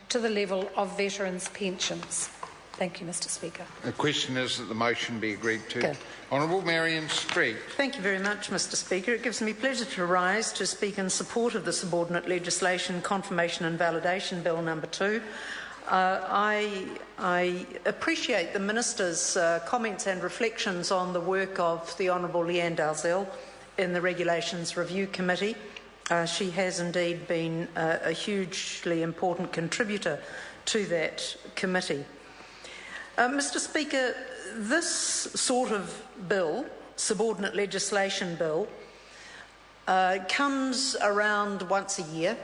to the level of veterans' pensions. Thank you, Mr. Speaker. The question is that the motion be agreed to. Okay. Honourable Marion Street. Thank you very much, Mr. Speaker. It gives me pleasure to rise to speak in support of the Subordinate Legislation Confirmation and Validation Bill number 2. I appreciate the Minister's comments and reflections on the work of the Honourable Leanne Dalzell in the Regulations Review Committee. She has indeed been a hugely important contributor to that committee. Mr. Speaker, this sort of bill, subordinate legislation bill, comes around once a year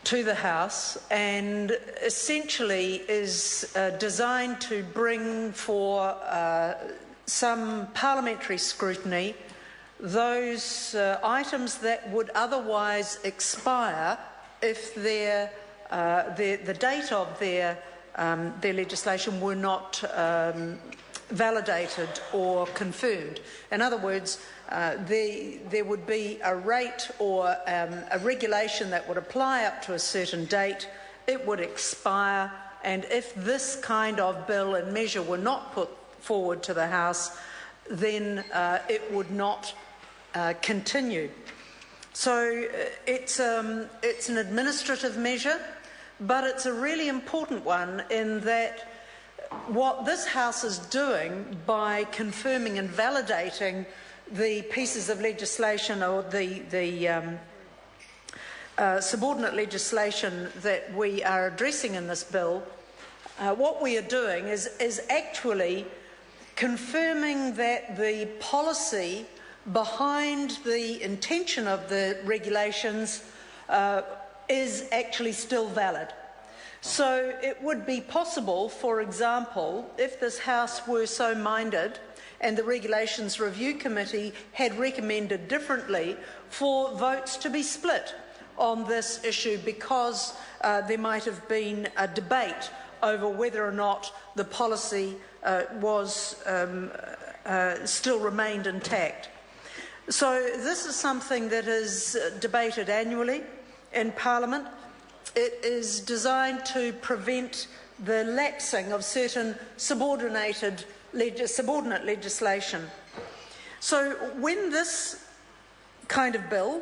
to the House and essentially is designed to bring for some parliamentary scrutiny those items that would otherwise expire if the date of their legislation were not validated or confirmed. In other words, there would be a rate or a regulation that would apply up to a certain date, it would expire, and if this kind of bill and measure were not put forward to the House, then it would not continue. So it's an administrative measure, but it's a really important one in that what this House is doing by confirming and validating the pieces of legislation or the subordinate legislation that we are addressing in this bill, what we are doing is actually confirming that the policy behind the intention of the regulations is actually still valid. So it would be possible, for example, if this House were so minded and the Regulations Review Committee had recommended differently, for votes to be split on this issue because there might have been a debate over whether or not the policy still remained intact. So this is something that is debated annually in Parliament. It is designed to prevent the lapsing of certain subordinate legislation. So when this kind of bill,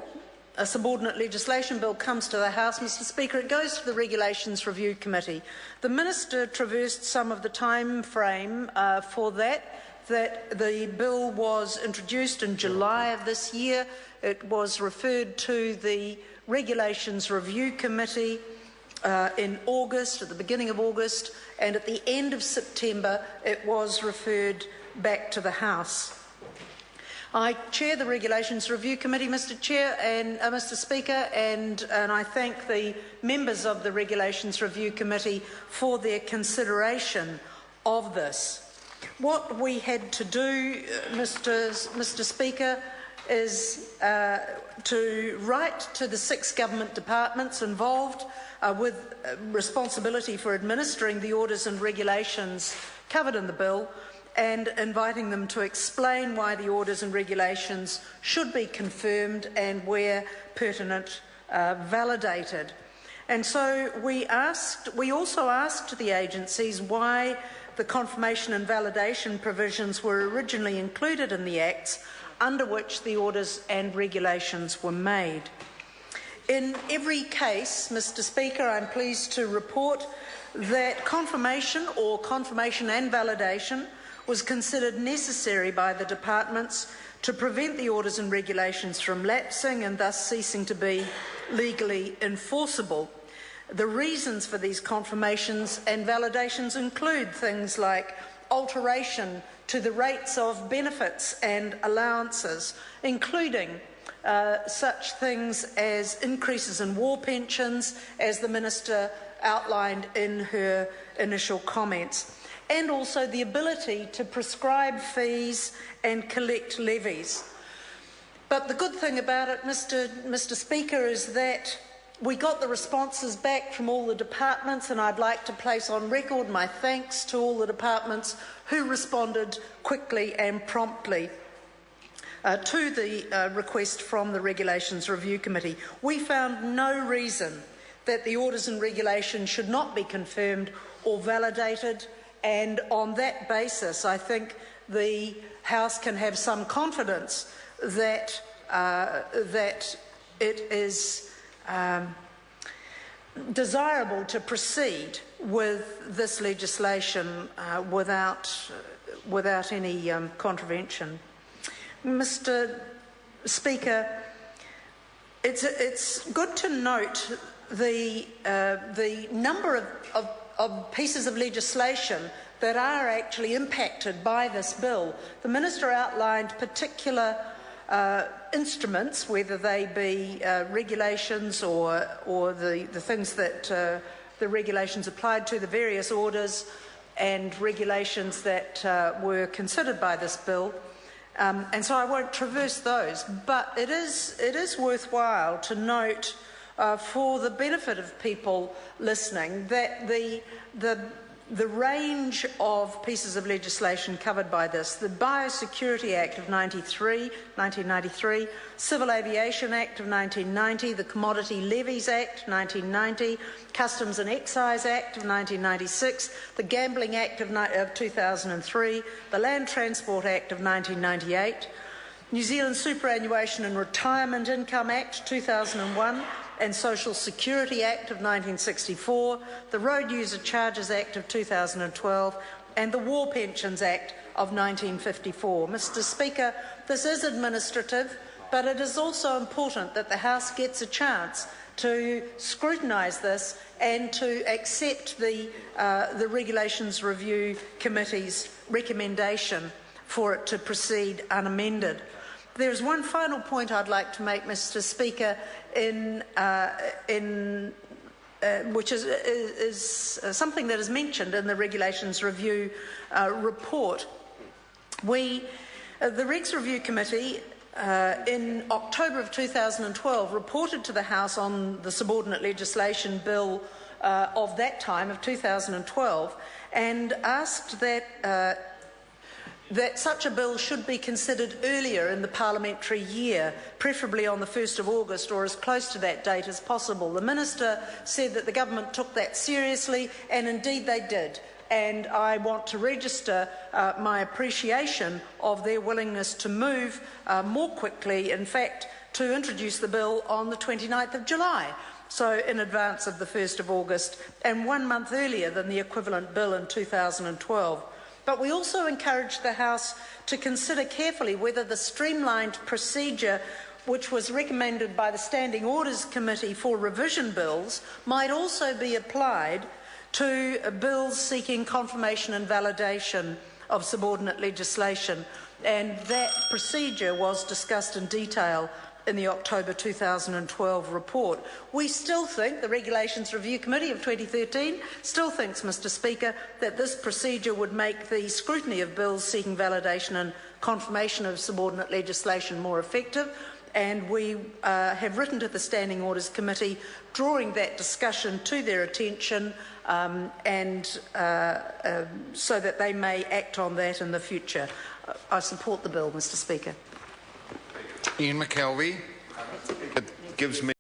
a subordinate legislation bill, comes to the House, Mr. Speaker, it goes to the Regulations Review Committee. The Minister traversed some of the time frame for that the bill was introduced in July of this year. It was referred to the Regulations Review Committee in August, at the beginning of August, and at the end of September it was referred back to the House. I chair the Regulations Review Committee, Mr. Chair and Mr. Speaker, and I thank the members of the Regulations Review Committee for their consideration of this. What we had to do, Mr. Speaker, is to write to the 6 government departments involved with responsibility for administering the orders and regulations covered in the bill, and inviting them to explain why the orders and regulations should be confirmed and, where pertinent, validated. And so we also asked the agencies why the confirmation and validation provisions were originally included in the Acts under which the orders and regulations were made. In every case, Mr. Speaker, I'm pleased to report that confirmation or confirmation and validation was considered necessary by the departments to prevent the orders and regulations from lapsing and thus ceasing to be legally enforceable. The reasons for these confirmations and validations include things like alteration to the rates of benefits and allowances, including such things as increases in war pensions, as the Minister outlined in her initial comments, and also the ability to prescribe fees and collect levies. But the good thing about it, Mr. Speaker, is that we got the responses back from all the departments, and I'd like to place on record my thanks to all the departments who responded quickly and promptly to the request from the Regulations Review Committee. We found no reason that the orders and regulations should not be confirmed or validated, and on that basis I think the House can have some confidence that, that it is desirable to proceed with this legislation without any contravention. Mr. Speaker, it's good to note the number of pieces of legislation that are actually impacted by this bill. The Minister outlined particular instruments, whether they be regulations or the things that the regulations applied to, the various orders and regulations that were considered by this bill. And so I won't traverse those, but it is worthwhile to note, for the benefit of people listening, that the range of pieces of legislation covered by this: the Biosecurity Act of 1993, Civil Aviation Act of 1990, the Commodity Levies Act 1990, Customs and Excise Act of 1996, the Gambling Act of 2003, the Land Transport Act of 1998, New Zealand Superannuation and Retirement Income Act 2001, and Social Security Act of 1964, the Road User Charges Act of 2012, and the War Pensions Act of 1954. Mr. Speaker, this is administrative, but it is also important that the House gets a chance to scrutinise this and to accept the Regulations Review Committee's recommendation for it to proceed unamended. There is one final point I'd like to make, Mr. Speaker, which is something that is mentioned in the Regulations Review report. The Regs Review Committee in October of 2012 reported to the House on the subordinate legislation bill of that time, of 2012, and asked that such a bill should be considered earlier in the parliamentary year, preferably on the 1st of August or as close to that date as possible. The Minister said that the government took that seriously, and indeed they did. And I want to register my appreciation of their willingness to move more quickly, in fact, to introduce the bill on the 29th of July, so in advance of the 1st of August, and 1 month earlier than the equivalent bill in 2012. But we also encourage the House to consider carefully whether the streamlined procedure which was recommended by the Standing Orders Committee for revision bills might also be applied to bills seeking confirmation and validation of subordinate legislation. And that procedure was discussed in detail in the October 2012 report. We still think, the Regulations Review Committee of 2013 still thinks, Mr. Speaker, that this procedure would make the scrutiny of bills seeking validation and confirmation of subordinate legislation more effective, and we have written to the Standing Orders Committee drawing that discussion to their attention so that they may act on that in the future. I support the bill, Mr. Speaker. Ian McKelvey. It gives me